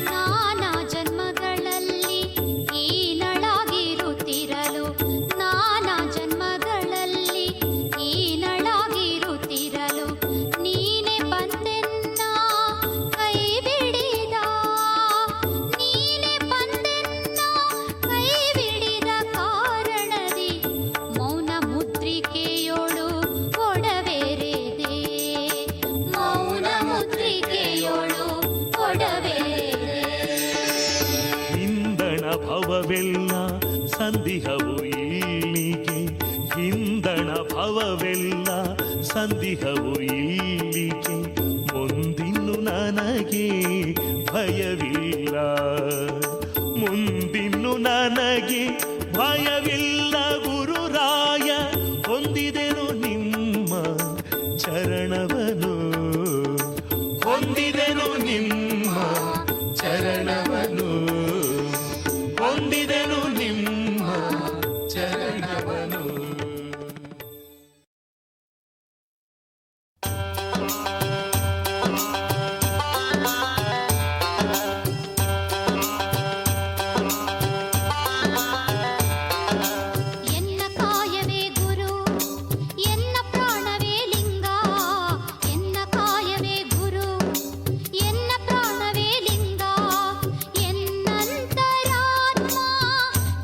ನಾನಾ ಜನ್ಮಗಳಲ್ಲಿ ಈನಳಾಗಿರುತ್ತಿರಲು ನಾನಾ ಜನ್ಮಗಳಲ್ಲಿ ಈನಳಾಗಿರುತ್ತಿರಲು ನೀನೆ ಬಂದೆನ್ನ ಕೈ ಬಿಡಿದ ನೀನೆ ಬಂದೆನ್ನ ಕೈ ಬಿಡಿದ ಕಾರಣದಿ ಮೌನ ಮುದ್ರಿಕೆಯೋಳು ಒಡವೆರೆದೆ ಮೌನ ಮುದ್ರಿಕೆಯೋಳು ಒಡವೆರೆದೆ ಹಿಂದಣ ಭವವೆಲ್ಲ ಸಂದಿಹವು ಇಲ್ಲಿಗೆ ಹಿಂದಣ ಭವವೆಲ್ಲ ಸಂದಿಹವು ಇಲ್ಲಿಗೆ ಮುಂದಿನ್ನು ನನಗೆ ಭಯವಿಲ್ಲ ಮುಂದಿನ್ನು ನನಗೆ ಭಯವಿಲ್ಲ ಗುರುರಾಯ ಹೊಂದಿದೆನು ನಿಮ್ಮ ಚರಣವನು ಹೊಂದಿದೆನು ನಿಮ್ಮ ಚರಣವನು ಹೊಂದಿದೆನು ನಿಮ್ಮ ಚರಣವನು ಎನ್ನ ಕಾಯವೇ ಗುರು ಎನ್ನ ಪ್ರಾಣವೇ ಲಿಂಗ ಎನ್ನ ಕಾಯವೇ ಗುರು ಎನ್ನ ಪ್ರಾಣವೇ ಲಿಂಗ ಎನ್ನಂತರಾತ್ಮ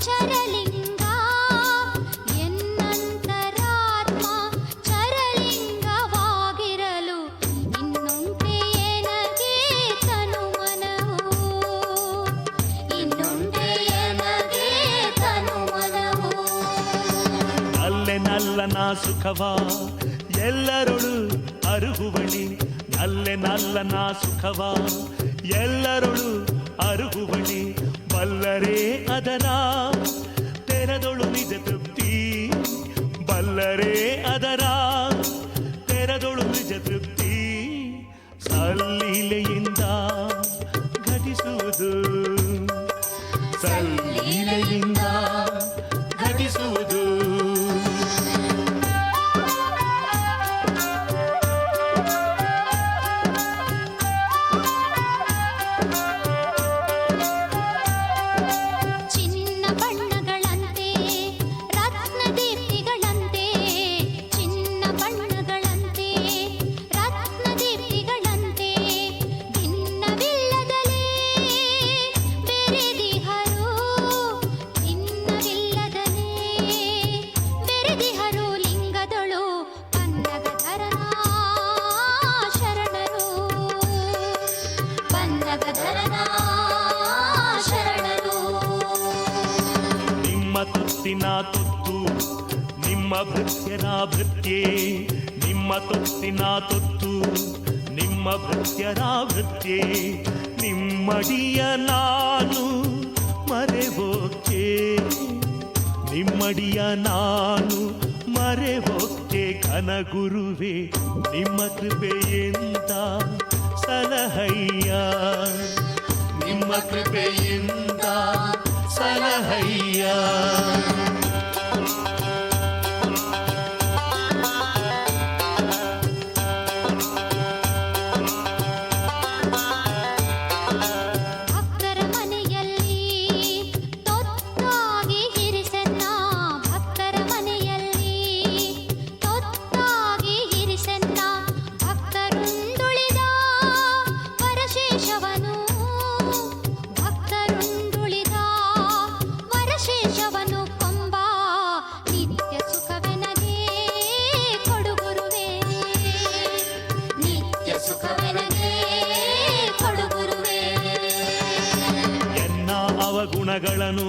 ಚರಲಿಂಗ ಎನ್ನಂತರಾತ್ಮ ಚರಲಿಂಗವಾಗಿರಲು ಇನ್ನುಂಟೆ ಎನಗೆ ತನುಮನವು ಇನ್ನುಂಟೆ ಎನಗೆ ತನುಮನವು ನಲ್ಲೆ ನಲ್ಲನ ಸುಖವ ಎಲ್ಲರೊಳು ಅರುಹುವಳಿ ನಲ್ಲೆ ನಲ್ಲನ ಸುಖವ ಎಲ್ಲರೊಳು ಅರುಹುವಳಿ ಬಲ್ಲರೇ ಅದರ ತೆರೆದೊಳು ನಿಜ ತೃಪ್ತಿ ಬಲ್ಲರೇ ಅದರ ತೆರೆದೊಳು ನಿಜ ತೃಪ್ತಿ ಸಲ್ಲೀಲೆಯಿಂದ ಘಟಿಸುವುದು ಸಲ್ಲೀಲೆಯಿಂದ ಘಟಿಸುವುದು ಚಿನ್ನ ಬಣ್ಣಗಳಂತೆ ರತ್ನದೀಪ್ತಿಗಳಂತೆ ಚಿನ್ನ ಬಣ್ಣಗಳಂತೆ ರತ್ನದೀಪ್ತಿಗಳಂತೆ ಭಿನ್ನವಿಲ್ಲದಲೇ ಬೆರೆದಿಹರು ಭಿನ್ನವಿಲ್ಲದಲೇ ಬೆರೆದಿಹರು ಲಿಂಗದೊಳು ಪನ್ನಗಧರನ ಶರಣರು ಪನ್ನಗಧರನ ಶರಣರು ನಿಮ್ಮ ತುತ್ತಿನ ತುತ್ತು ನಿಮ್ಮ ಭೃತ್ಯನ ಭೃತ್ಯೆ ನಿಮ್ಮ ತುತ್ತಿನ ತುತ್ತು ನಿಮ್ಮ ಭೃತ್ಯನ ಭೃತ್ಯೆ ನಿಮ್ಮಡಿಯ ನಾನು ಮರೆವೋಕೆ ನಿಮ್ಮಡಿಯ ನಾನು ಮರೆವೋಕೆ ಘನಗುರುವೆ ನಿಮ್ಮ ಕೃಪೆಯಿಂದ ಸಲಹಯ್ಯ ನಿಮ್ಮ ಕೃಪೆಯಿಂದ ಸಲಹಯ್ಯ ಭಕ್ತರ ಮನೆಯಲ್ಲಿ ತೊತ್ತಾಗಿ ಇರಿಸೆನ್ನ ಭಕ್ತರ ಮನೆಯಲ್ಲಿ ತೊತ್ತಾಗಿ ಇರಿಸೆನ್ನ ಭಕ್ತರುಂದುಳಿದ ವರಶೇಷವನು ಭಕ್ತರುಂದುಳಿದ ವರಶೇಷವನು ಕೊಂಬ ಅವಗುಣಗಳನ್ನು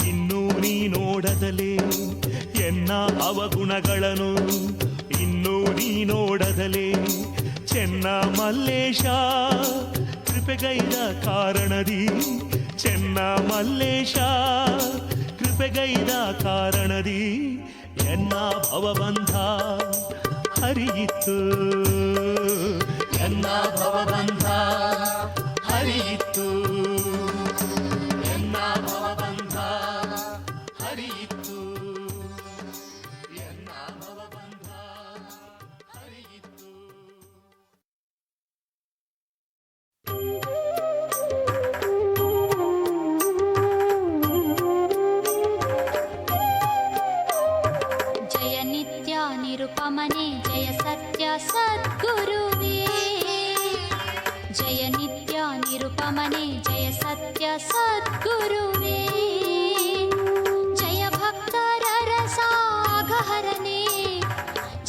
ಇನ್ನೂ ನೀ ನೋಡದಲೇ, ಎನ್ನ ಅವಗುಣಗಳನ್ನು ಇನ್ನೂ ನೀ ನೋಡದಲೇ, ಚೆನ್ನ ಮಲ್ಲೇಶ ಕೃಪೆಗೈದ ಕಾರಣದಿ, ಚೆನ್ನ ಮಲ್ಲೇಶ ಕೃಪೆಗೈದ ಕಾರಣದಿ ಎನ್ನ ಭವಬಂಧ ಹರಿಯಿತು, ಎನ್ನ ಭವಬಂಧ ಹರಿಯಿತು, ಎನ್ನ ಭವಬಂಧ ಹರಿಯಿತು, ಎನ್ನ ಭವಬಂಧ ಹರಿಯಿತು. ಜಯ ನಿತ್ಯ ನಿರುಪಮನೆ ಜಯ ಸತ್ಯ ಸದ್ಗುರುವೇ, ಜಯ ನಿತ್ಯ ನಿರುಪಮನೆ ಜಯ ಸತ್ಯ ಸದ್ಗುರುವೇ, ಜಯ ಭಕ್ತರ ರಸಾಗಹರನೆ,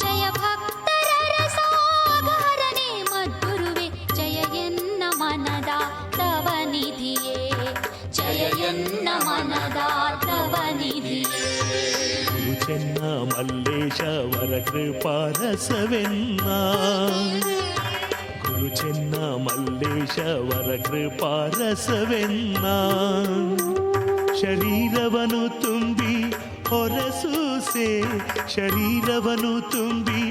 ಜಯ ಭಕ್ತರ ರಸಾಗಹರನೆ ಮದ್ಗುರುವೇ, ಜಯ ಎನ್ನ ಮನದ ತವ ನಿಧಿಯೇ, ಜಯ ಎನ್ನ ಮನದ ತವ ನಿಧಿಯೇ. ಗುರು ಚೆನ್ನ ಮಲ್ಲೇಶ ವರ ಕೃಪಾರಸವೆನ್ನ, ಗುರು ಚೆನ್ನ ಮಲ್ಲೇಶ ವರ ಕೃಪಾರಸವೆನ್ನ, ಶರೀರವನ್ನು ತುಂಬಿ ಹೊರಸೂಸೆ, ಶರೀರವನ್ನು ತುಂಬಿ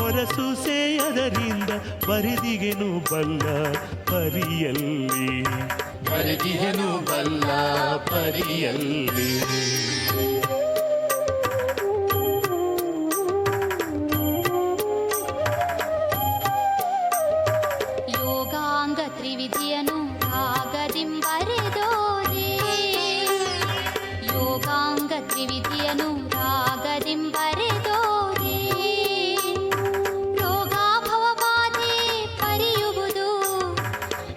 ಹೊರಸೂಸೆ, ಅದರಿಂದ ಬರಿದಿಗೆನು ಬಲ್ಲ ಪರಿಯಲ್ಲಿ, ಬರಿದಿಗೆನು ಬಲ್ಲ ಪರಿಯಲ್ಲಿ. ಯೋಗಾಂಗ ತ್ರಿವಿಧಿಯನು ರಾಗದಿಂಬರೆದೋರೆ, ಯೋಗಾಂಗ ತ್ರಿವಿಧಿಯನು ರಾಗದಿಂಬರೆದೋರೆ, ರೋಗಾಭವ ಬಾಧೆ ಪರಿಯುವುದು,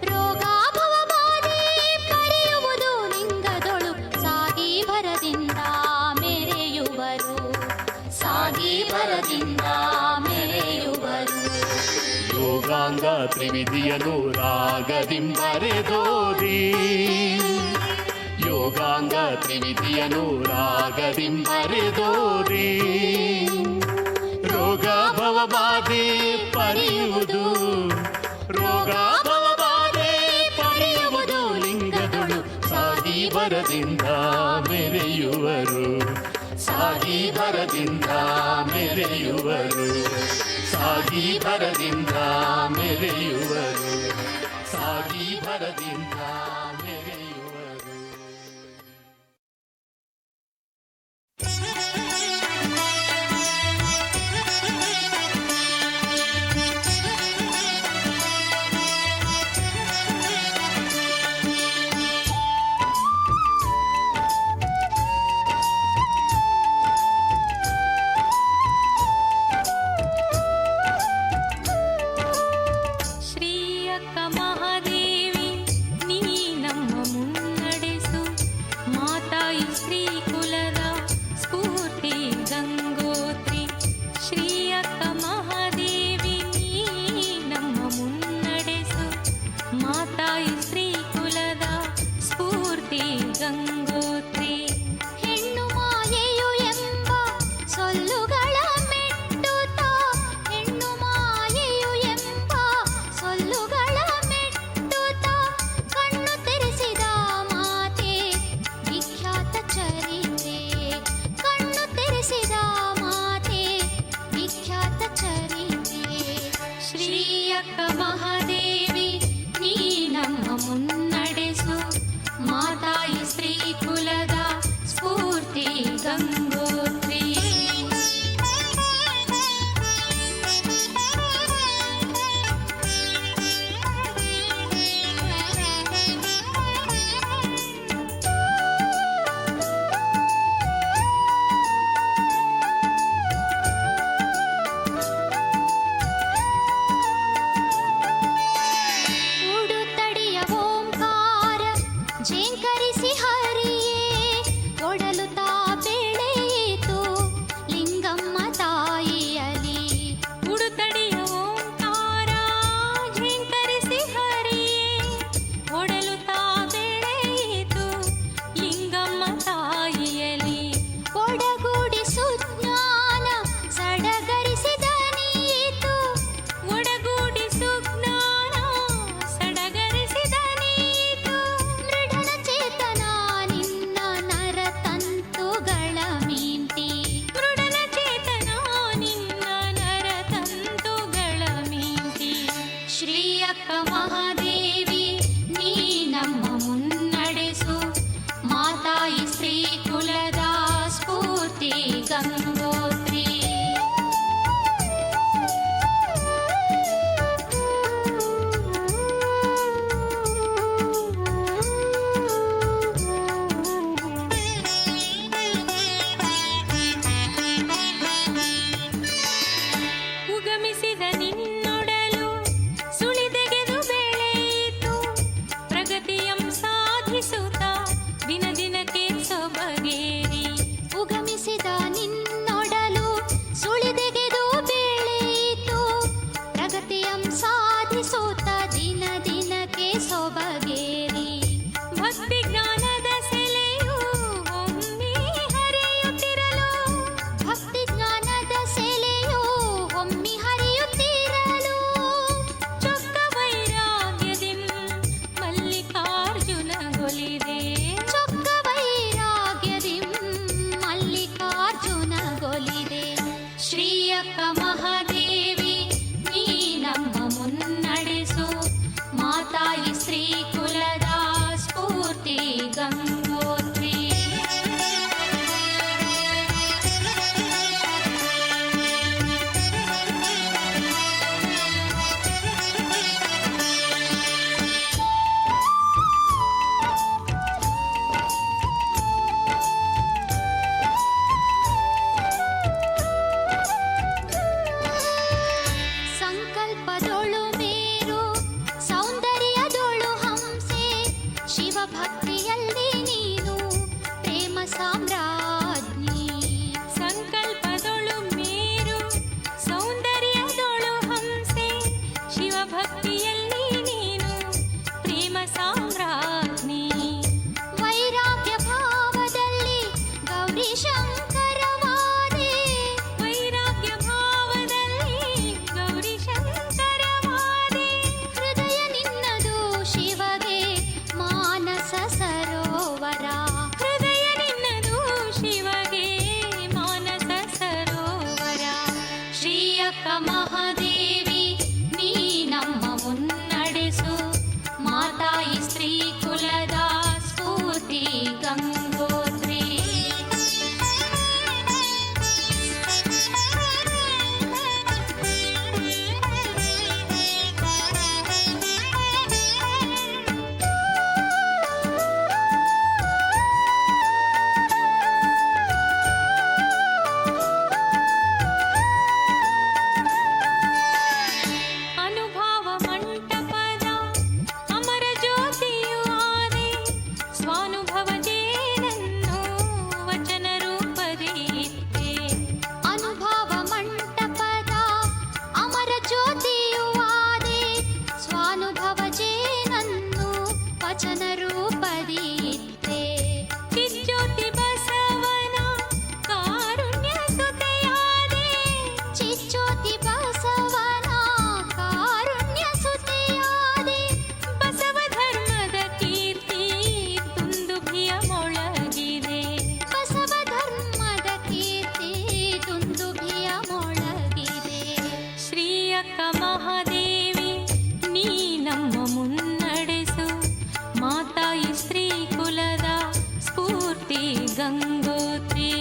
ರೋಗಾಭವ ಬಾಧೆ ಪರಿಯುವುದು, ಲಿಂಗದೊಳು ಸಾಗಿ ಭರದಿಂದ ಮೆರೆಯುವರು, ಸಾಗಿ ಭರದಿಂದ ಮೆರೆಯುವರು. ಯೋಗಾಂಗ ತ್ರಿವಿಧಿಯನು ರಾಗದಿಂಬರೆದೋರಿ, ಯೋಗಾಂಗ ತ್ರಿವಿಧಿಯನು ರಾಗದಿಂಬರೆದೋರಿ, ರೋಗ ಭವ ಬಾಧೆ ಪರಿಯುವುದು, ರೋಗ ಭವ ಬಾಧೆ ಪರಿಯುವುದು, ಲಿಂಗದೊಳು ಸಾಗಿ ಬರದಿಂದ ಮೆರೆಯುವರು, ಸಾಗಿ ಬರದಿಂದ ಮೆರೆಯುವರು, ಸಾಗಿ ಭರದಿಂದ ಮೆರೆಯುವರು, ಸಾಗಿ ಭರದಿಂದ ಮೆರೆಯುವರು. ಝೇಂಕರಿಸಿ ಹರಿಯೇ ಒಡಲು ತಾ ಬೆಳೆಯ ಗಂಗೋತ್ರಿ.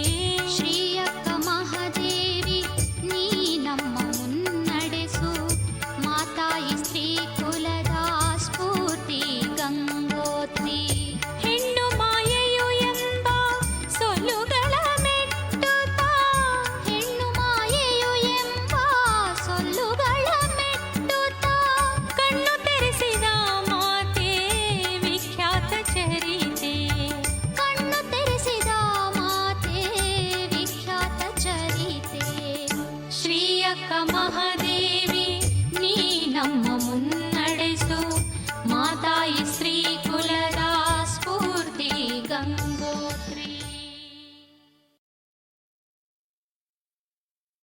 ಶ್ರೀಯಕ್ಕ ಮಹಾದೇವಿ ನೀ ನಮ್ಮ ಮುನ್ನಡೆಸು, ಮಾತಾಯಿ ಸ್ತ್ರೀ ಕುಲದ ಸ್ಫೂರ್ತಿ ಗಂಗೋತ್ರಿ. ಹೆಣ್ಣು ಮಾಯೆಯು ಎಂಬ ಸೊಲ್ಲುಗಳ ಮೆಟ್ಟುತ್ತಾ, ಹೆಣ್ಣು ಮಾಯೆಯು ಎಂಬ ಸೊಲ್ಲುಗಳ ಮೆಟ್ಟುತ್ತಾ, ಕಣ್ಣು ತೆರೆಸಿದ ಮಾತೆ ವಿಖ್ಯಾತ ಚರಿತೆ. ಕಣ್ಣು ತೆರೆಸಿದ ಮಾತೆ ವಿಖ್ಯಾತ ಚರಿತೆ. ಶ್ರೀಯಕ್ಕ ಮಹಾದೇವಿ ನೀ ನಮ್ಮ ಮುನ್ನಡೆಸು, ಮಾತಾಯಿ ಸ್ತ್ರೀ ಕುಲದ ಸ್ಫೂರ್ತಿ ಗಂಗೋತ್ರಿ.